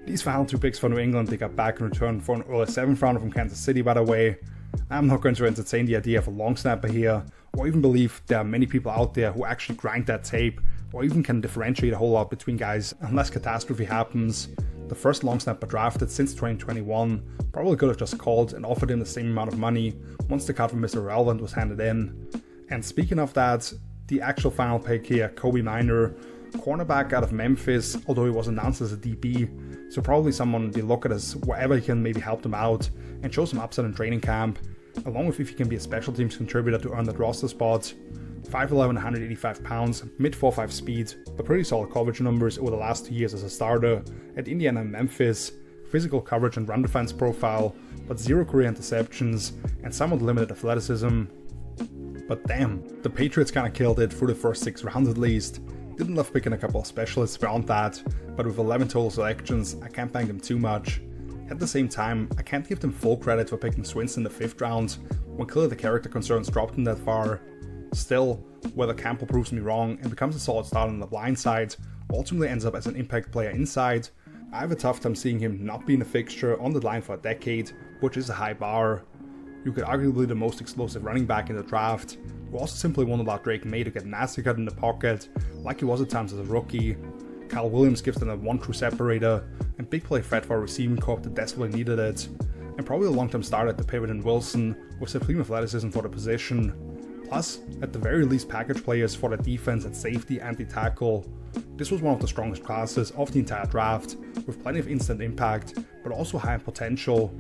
These final 2 picks for New England they got back in return for an early 7th rounder from Kansas City, by the way. I'm not going to entertain the idea of a long snapper here, or even believe there are many people out there who actually grind that tape, or even can differentiate a whole lot between guys unless catastrophe happens. The first long snapper drafted since 2021 probably could have just called and offered him the same amount of money once the cut from Mr. Relevant was handed in. And speaking of that, The actual final pick here, Kobe Minor, cornerback out of Memphis, although he was announced as a DB, so probably someone they look at as wherever he can maybe help them out and show some upside in training camp, along with if he can be a special teams contributor to earn that roster spot. 5'11", 185 pounds, mid 4.5 speed, but pretty solid coverage numbers over the last 2 years as a starter at Indiana and Memphis, physical coverage and run defense profile, but 0 career interceptions and somewhat limited athleticism. But damn, the Patriots kinda killed it through the first 6 rounds at least. Didn't love picking a couple of specialists beyond that, but with 11 total selections, I can't thank them too much. At the same time, I can't give them full credit for picking Swinson in the 5th round, when clearly the character concerns dropped him that far. Still, whether Campbell proves me wrong and becomes a solid starter on the blind side, or ultimately ends up as an impact player inside, I have a tough time seeing him not being a fixture on the line for a decade, which is a high bar. You could arguably the most explosive running back in the draft, who also simply won't allow Drake May to get nasty cut in the pocket, like he was at times as a rookie. Kyle Williams gives them a 1 true separator, and big play threat for a receiving corps that desperately needed it, and probably a long-term starter at the pivot in Wilson, with supreme athleticism for the position. Plus, at the very least package players for the defense at safety and the tackle. This was one of the strongest classes of the entire draft, with plenty of instant impact, but also high in potential.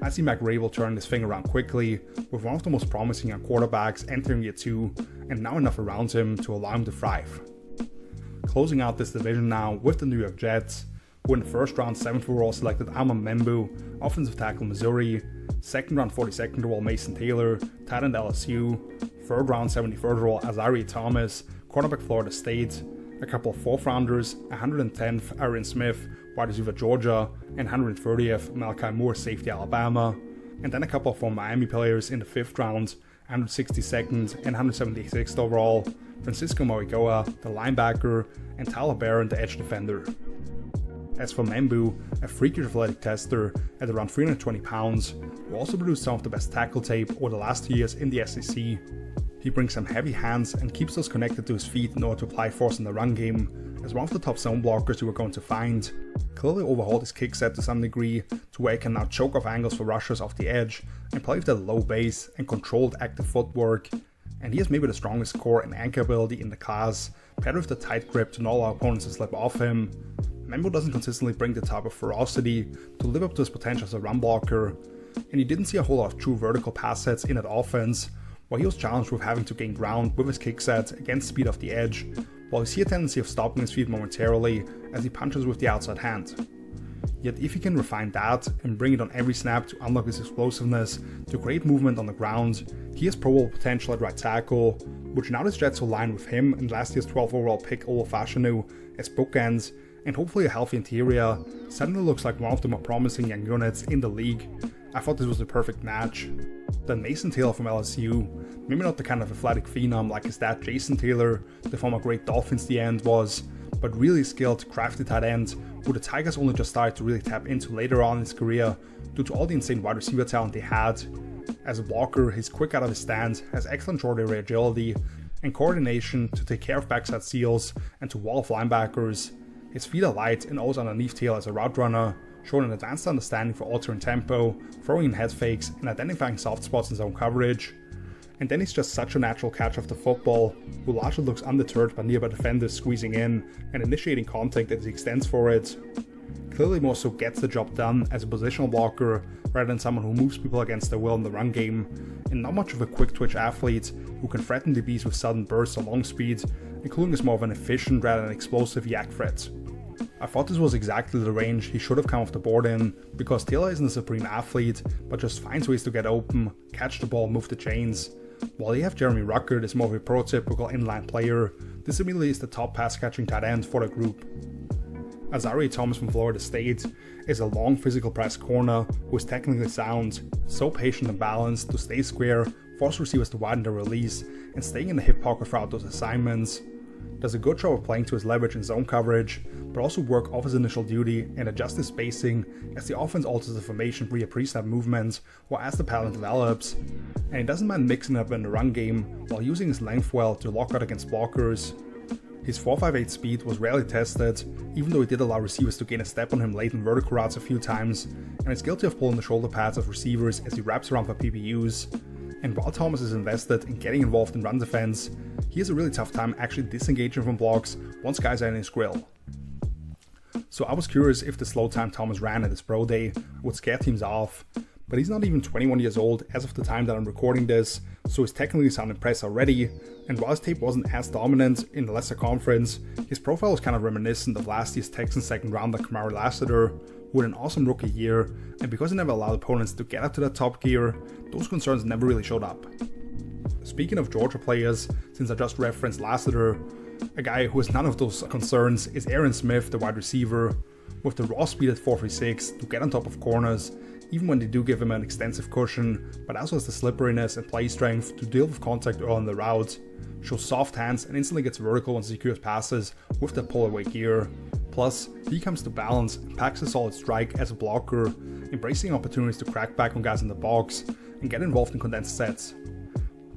I see McRae will turn this thing around quickly, with one of the most promising young quarterbacks entering year 2, and now enough around him to allow him to thrive. Closing out this division now with the New York Jets, who in the 1st round 7th overall selected Amon Membu, offensive tackle Missouri, 2nd round 42nd overall Mason Taylor, tight end LSU, 3rd round 73rd overall Azari Thomas, cornerback Florida State, a couple of 4th rounders, 110th Aaron Smith, wide receiver Georgia, and 130th Malachi Moore, safety Alabama, and then a couple of former Miami players in the 5th round, 162nd and 176th overall, Francisco Marigoa, the linebacker, and Tyler Barron, the edge defender. As for Membu, a freakish athletic tester at around 320 pounds, who also produced some of the best tackle tape over the last 2 years in the SEC. He brings some heavy hands and keeps those connected to his feet in order to apply force in the run game, as one of the top zone blockers you were going to find. Clearly overhauled his kick set to some degree, to where he can now choke off angles for rushers off the edge, and play with that low base and controlled active footwork. And he has maybe the strongest core and anchor ability in the class, paired with the tight grip to not allow opponents to slip off him. Membu doesn't consistently bring the type of ferocity to live up to his potential as a run blocker, and you didn't see a whole lot of true vertical pass sets in that offense, while he was challenged with having to gain ground with his kick set against the speed of the edge, while you see a tendency of stopping his feet momentarily as he punches with the outside hand. Yet if he can refine that and bring it on every snap to unlock his explosiveness to create movement on the ground, he has probable potential at right tackle, which now the Jets will line with him and last year's 12th overall pick Olu Fashanu as bookends, and hopefully a healthy interior, suddenly looks like one of the more promising young units in the league. I thought this was the perfect match. Then Mason Taylor from LSU, maybe not the kind of athletic phenom like his dad Jason Taylor, the former great Dolphins DN was, but really skilled, crafty tight end who the Tigers only just started to really tap into later on in his career due to all the insane wide receiver talent they had. As a blocker, he's quick out of his stance, has excellent short area agility and coordination to take care of backside seals and to wall off linebackers. His feet are light and also underneath tail as a route runner, showing an advanced understanding for altering tempo, throwing in head fakes, and identifying soft spots in zone coverage. And then he's just such a natural catcher of the football, who largely looks undeterred by nearby defenders squeezing in and initiating contact as he extends for it. Clearly more so gets the job done as a positional blocker rather than someone who moves people against their will in the run game, and not much of a quick twitch athlete who can threaten DBs with sudden bursts or long speed, including as more of an efficient rather than explosive yak threat. I thought this was exactly the range he should have come off the board in, because Taylor isn't a supreme athlete, but just finds ways to get open, catch the ball, move the chains. While you have Jeremy Ruckert is more of a prototypical inline player, this immediately is the top pass catching tight end for the group. Azari Thomas from Florida State is a long physical press corner who is technically sound, so patient and balanced to stay square, force receivers to widen their release, and staying in the hip pocket throughout those assignments. Does a good job of playing to his leverage in zone coverage, but also work off his initial duty and adjust his spacing as the offense alters the formation via pre-snap movements or as the pattern develops, and he doesn't mind mixing up in the run game while using his length well to lock out against blockers. His 4.58 speed was rarely tested, even though he did allow receivers to gain a step on him late in vertical routes a few times, and is guilty of pulling the shoulder pads of receivers as he wraps around for PBUs. and while Thomas is invested in getting involved in run defense, he has a really tough time actually disengaging from blocks once guys are in his grill. So I was curious if the slow time Thomas ran at his pro day would scare teams off, but he's not even 21 years old as of the time that I'm recording this, so his technically sound impressed already, and while his tape wasn't as dominant in the lesser conference, his profile was kind of reminiscent of last year's Texans second rounder Kamari Lassiter, who had an awesome rookie year, and because he never allowed opponents to get up to that top gear, those concerns never really showed up. Speaking of Georgia players, since I just referenced Lassiter, a guy who has none of those concerns is Aaron Smith, the wide receiver, with the raw speed at 4.36 to get on top of corners, even when they do give him an extensive cushion, but also has the slipperiness and play strength to deal with contact early in the route, shows soft hands and instantly gets vertical and secures passes with the pull-away gear. Plus, he comes to balance and packs a solid strike as a blocker, embracing opportunities to crack back on guys in the box and get involved in condensed sets.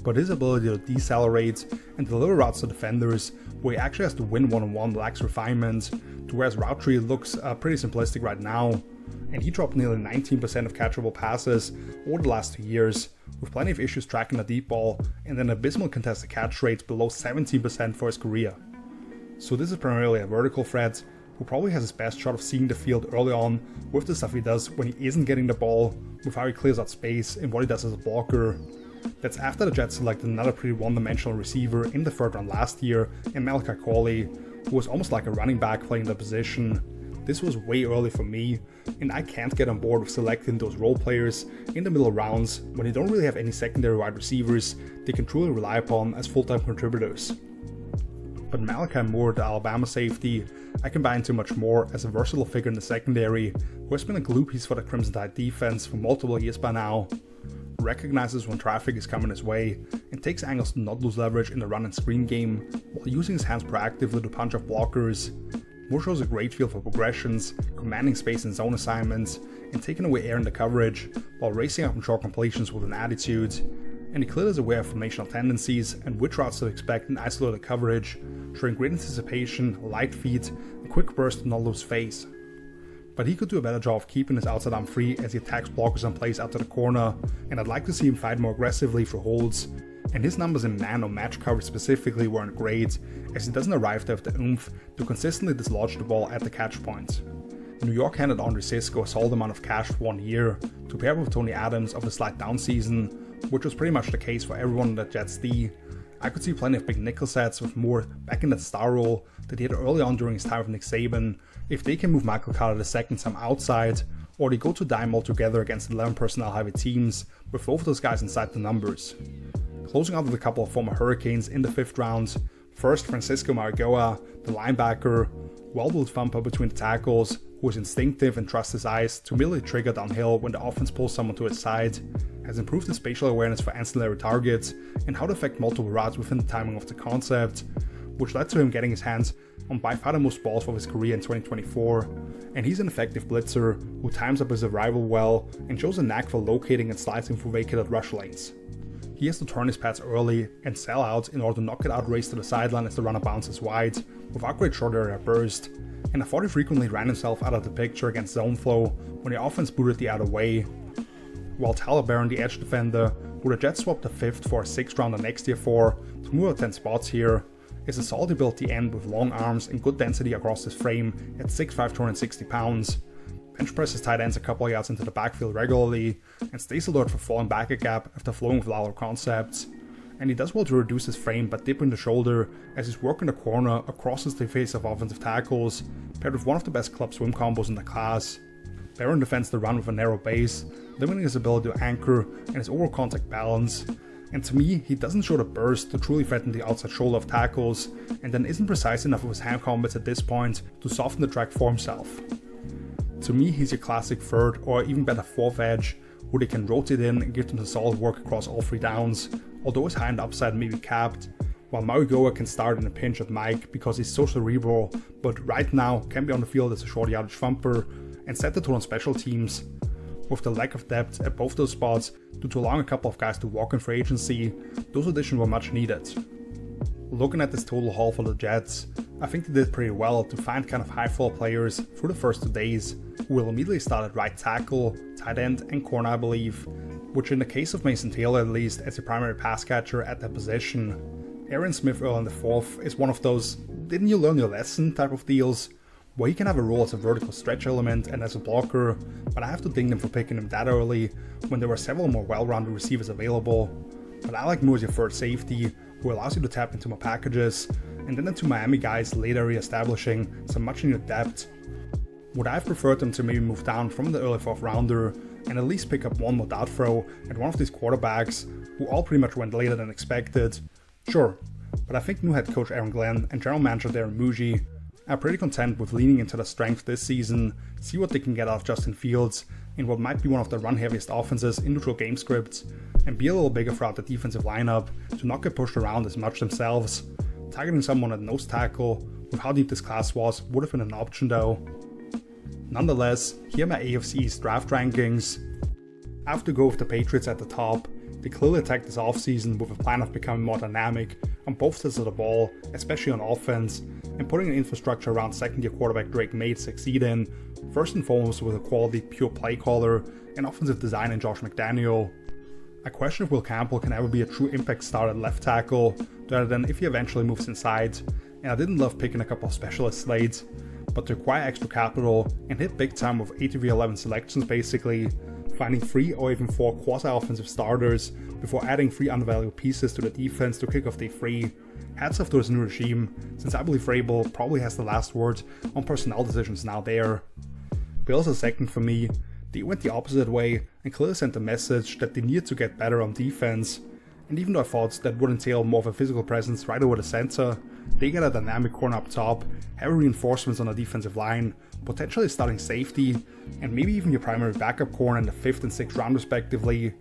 But his ability to decelerate and deliver routes to defenders, where he actually has to win one-on-one, lacks refinement, to whereas route tree looks pretty simplistic right now, and he dropped nearly 19% of catchable passes over the last 2 years, with plenty of issues tracking the deep ball and an abysmal contested catch rate below 17% for his career. So this is primarily a vertical threat, who probably has his best shot of seeing the field early on with the stuff he does when he isn't getting the ball, with how he clears out space and what he does as a blocker. That's after the Jets selected another pretty one-dimensional receiver in the third round last year in Malachi Corley, who was almost like a running back playing the position. This was way early for me, and I can't get on board with selecting those role players in the middle rounds when they don't really have any secondary wide receivers they can truly rely upon as full-time contributors. But Malachi Moore, the Alabama safety, I can buy into much more as a versatile figure in the secondary, who has been a glue piece for the Crimson Tide defense for multiple years by now, recognizes when traffic is coming his way, and takes angles to not lose leverage in the run and screen game, while using his hands proactively to punch off blockers. Moore shows a great feel for progressions, commanding space in zone assignments, and taking away air in the coverage, while racing up in short completions with an attitude. And he clearly is aware of formational tendencies and which routes to expect in isolated coverage, showing great anticipation, light feet, and quick burst to not lose face. But he could do a better job of keeping his outside arm free as he attacks blockers and plays out to the corner, and I'd like to see him fight more aggressively for holds. And his numbers in man or match coverage specifically weren't great, as he doesn't arrive there with the oomph to consistently dislodge the ball at the catch point. New York handed Andre Cisco a solid amount of cash for 1 year, to pair with Tony Adams of the slight down season, which was pretty much the case for everyone in the Jets D. I could see plenty of big nickel sets with Moore back in that star role that he had early on during his time with Nick Saban, if they can move Michael Carter II some outside, or they go to dime altogether against 11 personnel heavy teams with both of those guys inside the numbers. Closing out with a couple of former Hurricanes in the 5th round, first Francisco Marigoa, the linebacker, well-built thumper between the tackles, who is instinctive and trusts his eyes to immediately trigger downhill when the offense pulls someone to his side, has improved his spatial awareness for ancillary targets and how to affect multiple routes within the timing of the concept, which led to him getting his hands on by far the most balls of his career in 2024, and he's an effective blitzer who times up his arrival well and shows a knack for locating and slicing through vacated rush lanes. He has to turn his pads early and sell out in order to knock it out race to the sideline as the runner bounces wide, without great short area burst, and I thought he frequently ran himself out of the picture against zone flow when the offense booted the other way. While Tyler Barron, the edge defender, who the Jets swapped the 5th for a 6th rounder next year for, to move out 10 spots here, is a solid ability end with long arms and good density across his frame at 6'5", 260 pounds. Bench presses tight ends a couple of yards into the backfield regularly, and stays alert for falling back a gap after flowing with lateral concepts. And he does well to reduce his frame by dipping the shoulder as he's working the corner across the face of offensive tackles, paired with one of the best club swim combos in the class. Barron defends the run with a narrow base, limiting his ability to anchor and his overall contact balance. And to me, he doesn't show the burst to truly threaten the outside shoulder of tackles, and then isn't precise enough with his hand combats at this point to soften the track for himself. To me, he's your classic 3rd or even better 4th edge, who they can rotate in and give them the solid work across all 3 downs, although his high end upside may be capped, while Marigoa can start in a pinch at Mike because he's so cerebral, but right now can be on the field as a short yardage thumper and set the tone on special teams. With the lack of depth at both those spots due to allowing a couple of guys to walk in free agency, those additions were much needed. Looking at this total haul for the Jets, I think they did pretty well to find kind of high floor players through the first 2 days, who will immediately start at right tackle, tight end and corner I believe, which in the case of Mason Taylor at least as a primary pass catcher at that position. Aaron Smith early in the fourth is one of those didn't you learn your lesson type of deals, where he can have a role as a vertical stretch element and as a blocker, but I have to ding them for picking him that early when there were several more well-rounded receivers available. But I like more as your third safety, who allows you to tap into more packages, and then the two Miami guys later re-establishing some much needed depth. Would I have preferred them to maybe move down from the early 4th rounder and at least pick up one more dart throw at one of these quarterbacks, who all pretty much went later than expected? Sure, but I think new head coach Aaron Glenn and general manager Darren Muji are pretty content with leaning into their strength this season, see what they can get out of Justin Fields in what might be one of the run-heaviest offenses in neutral game scripts, and be a little bigger throughout the defensive lineup to not get pushed around as much themselves. Targeting someone at nose tackle, with how deep this class was, would have been an option though. Nonetheless, here are my AFC East draft rankings. I have to go with the Patriots at the top. They clearly attacked this offseason with a plan of becoming more dynamic on both sides of the ball, especially on offense, and putting an infrastructure around second-year quarterback Drake May to succeed in, first and foremost with a quality pure play caller and offensive design in Josh McDaniel. I question if Will Campbell can ever be a true impact star at left tackle, other than if he eventually moves inside, and I didn't love picking a couple of specialist slates, but to acquire extra capital and hit big time with 8v11 selections basically, finding 3 or even 4 quasi-offensive starters before adding 3 undervalued pieces to the defense to kick off day 3. Hats off to his new regime, since I believe Vrabel probably has the last word on personnel decisions now there. Bills are second for me. They went the opposite way and clearly sent a message that they needed to get better on defense. And even though I thought that would entail more of a physical presence right over the center, they get a dynamic corner up top, heavy reinforcements on the defensive line, potentially starting safety, and maybe even your primary backup corner in the 5th and 6th round respectively.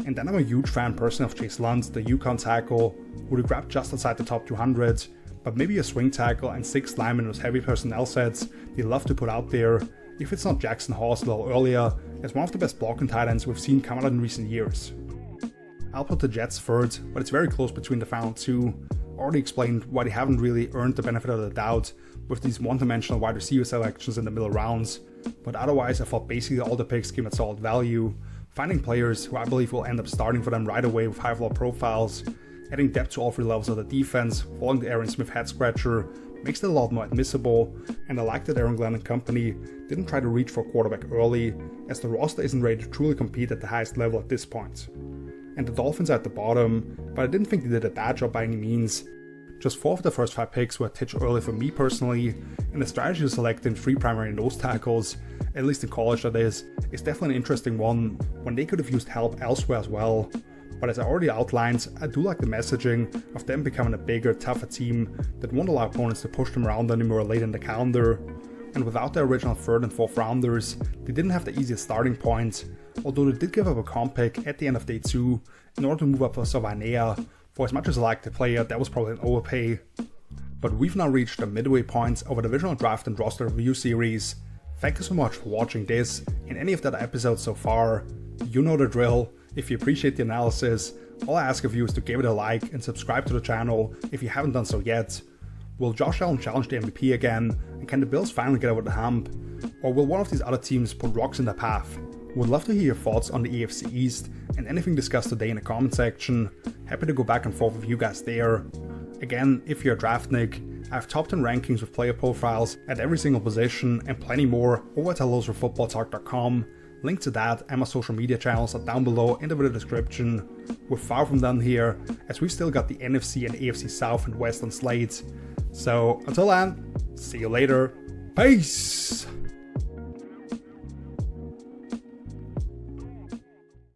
And then I'm a huge fan personally of Chase Lunt, the UConn tackle, who they grabbed just outside the top 200, but maybe a swing tackle and 6 linemen in those heavy personnel sets they love to put out there, if it's not Jackson Hawes a little earlier, as one of the best blocking tight ends we've seen come out in recent years. I'll put the Jets third, but it's very close between the final two. Already explained why they haven't really earned the benefit of the doubt with these one-dimensional wide receiver selections in the middle rounds, but otherwise I thought basically all the picks came at solid value, finding players who I believe will end up starting for them right away with high floor profiles, adding depth to all 3 levels of the defense, following the Aaron Smith head scratcher, makes it a lot more admissible, and I like that Aaron Glenn and company didn't try to reach for a quarterback early, as the roster isn't ready to truly compete at the highest level at this point. And the Dolphins are at the bottom, but I didn't think they did a bad job by any means. Just 4 of the first 5 picks were a titch early for me personally, and the strategy of selecting 3 primary nose tackles, at least in college that is definitely an interesting one when they could have used help elsewhere as well. But as I already outlined, I do like the messaging of them becoming a bigger, tougher team that won't allow opponents to push them around anymore late in the calendar. And without their original 3rd and 4th rounders, they didn't have the easiest starting point, although they did give up a comp pick at the end of day 2 in order to move up for Savannah. For as much as I like the player, that was probably an overpay. But we've now reached the midway point of our Divisional Draft and Roster Review series. Thank you so much for watching this and any of the other episodes so far. You know the drill. If you appreciate the analysis, all I ask of you is to give it a like and subscribe to the channel if you haven't done so yet. Will Josh Allen challenge the MVP again, and can the Bills finally get over the hump? Or will one of these other teams put rocks in their path? Would love to hear your thoughts on the AFC East and anything discussed today in the comment section. Happy to go back and forth with you guys there. Again, if you're a draftnik, I have top 10 rankings with player profiles at every single position and plenty more over at hellosforfootballtalk.com. Link to that and my social media channels are down below in the video description. We're far from done here, as we've still got the NFC and AFC South and West on slate. So until then, see you later. Peace!